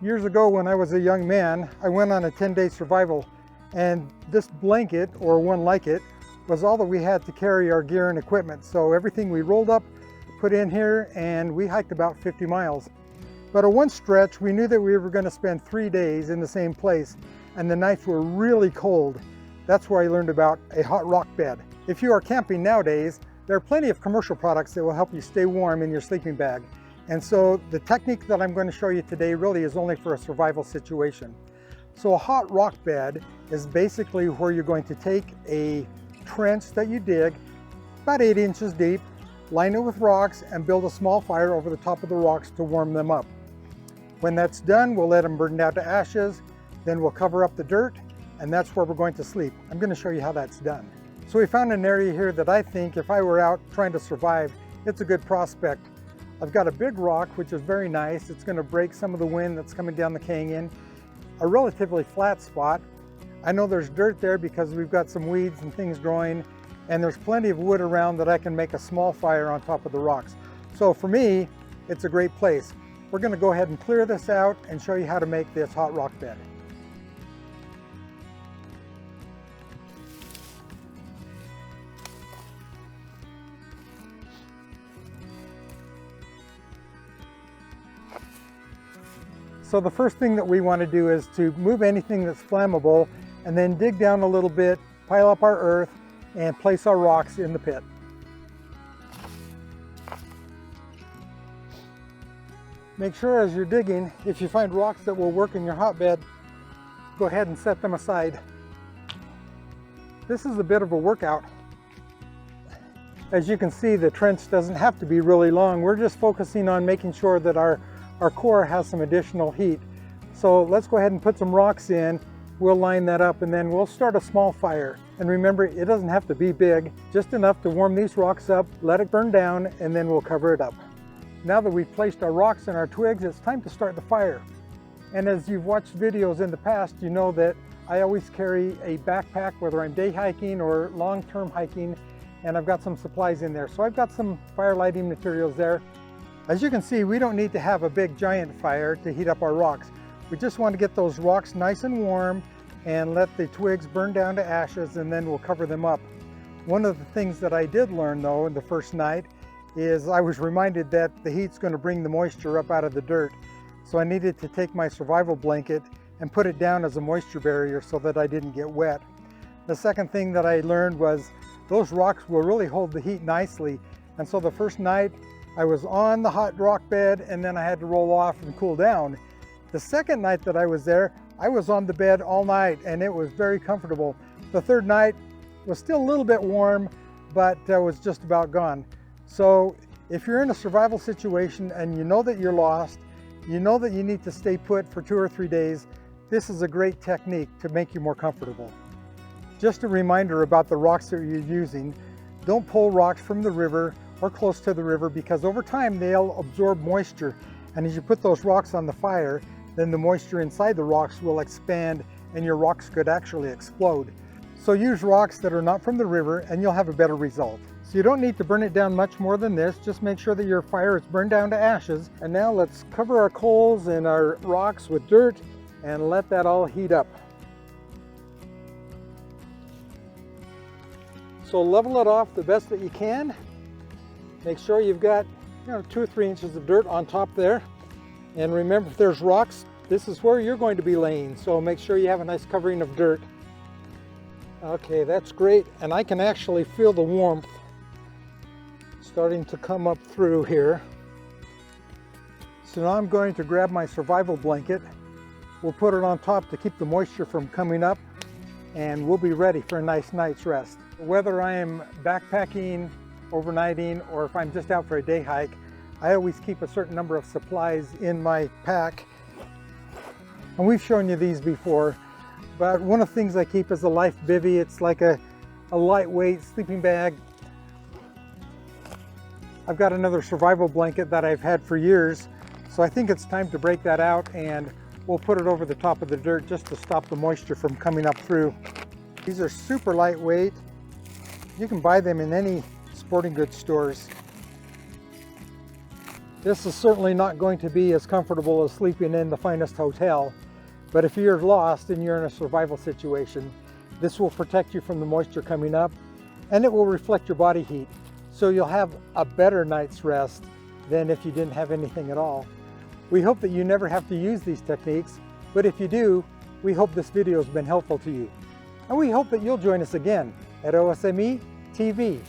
Years ago when I was a young man, I went on a 10-day survival, and this blanket, or one like it, was all that we had to carry our gear and equipment. So everything we rolled up, put in here, and we hiked about 50 miles. But at one stretch, we knew that we were going to spend 3 days in the same place, and the nights were really cold. That's where I learned about a hot rock bed. If you are camping nowadays, there are plenty of commercial products that will help you stay warm in your sleeping bag. And so the technique that I'm going to show you today really is only for a survival situation. So a hot rock bed is basically where you're going to take a trench that you dig about 8 inches deep, line it with rocks, and build a small fire over the top of the rocks to warm them up. When that's done, we'll let them burn down to ashes, then we'll cover up the dirt, and that's where we're going to sleep. I'm going to show you how that's done. So we found an area here that I think if I were out trying to survive, it's a good prospect. I've got a big rock, which is very nice. It's going to break some of the wind that's coming down the canyon. A relatively flat spot. I know there's dirt there because we've got some weeds and things growing, and there's plenty of wood around that I can make a small fire on top of the rocks. So for me, it's a great place. We're going to go ahead and clear this out and show you how to make this hot rock bed. So the first thing that we want to do is to move anything that's flammable, and then dig down a little bit, pile up our earth, and place our rocks in the pit. Make sure as you're digging, if you find rocks that will work in your hotbed, go ahead and set them aside. This is a bit of a workout. As you can see, the trench doesn't have to be really long. We're just focusing on making sure that our core has some additional heat. So let's go ahead and put some rocks in. We'll line that up, and then we'll start a small fire. And remember, it doesn't have to be big, just enough to warm these rocks up, let it burn down, and then we'll cover it up. Now that we've placed our rocks and our twigs, it's time to start the fire. And as you've watched videos in the past, you know that I always carry a backpack, whether I'm day hiking or long-term hiking, and I've got some supplies in there. So I've got some fire lighting materials there. As you can see, we don't need to have a big giant fire to heat up our rocks. We just want to get those rocks nice and warm and let the twigs burn down to ashes, and then we'll cover them up. One of the things that I did learn though in the first night is I was reminded that the heat's going to bring the moisture up out of the dirt. So I needed to take my survival blanket and put it down as a moisture barrier so that I didn't get wet. The second thing that I learned was those rocks will really hold the heat nicely. And so the first night I was on the hot rock bed, and then I had to roll off and cool down. The second night that I was there, I was on the bed all night, and it was very comfortable. The third night was still a little bit warm, but was just about gone. So if you're in a survival situation and you know that you're lost, you know that you need to stay put for 2 or 3 days, this is a great technique to make you more comfortable. Just a reminder about the rocks that you're using. Don't pull rocks from the river or close to the river, because over time they'll absorb moisture, and as you put those rocks on the fire, then the moisture inside the rocks will expand and your rocks could actually explode. So use rocks that are not from the river and you'll have a better result. So you don't need to burn it down much more than this. Just make sure that your fire is burned down to ashes. And now let's cover our coals and our rocks with dirt and let that all heat up. So level it off the best that you can. Make sure you've got 2 or 3 inches of dirt on top there. And remember, if there's rocks, this is where you're going to be laying. So make sure you have a nice covering of dirt. Okay, that's great. And I can actually feel the warmth starting to come up through here. So now I'm going to grab my survival blanket. We'll put it on top to keep the moisture from coming up, and we'll be ready for a nice night's rest. Whether I am backpacking, overnighting, or if I'm just out for a day hike, I always keep a certain number of supplies in my pack. And we've shown you these before, but one of the things I keep is a life bivvy. It's like a lightweight sleeping bag. I've got another survival blanket that I've had for years, so I think it's time to break that out, and we'll put it over the top of the dirt just to stop the moisture from coming up through. These are super lightweight. You can buy them in any sporting goods stores. This is certainly not going to be as comfortable as sleeping in the finest hotel, but if you're lost and you're in a survival situation, this will protect you from the moisture coming up, and it will reflect your body heat, so you'll have a better night's rest than if you didn't have anything at all. We hope that you never have to use these techniques, but if you do, we hope this video has been helpful to you. And we hope that you'll join us again at OSME TV.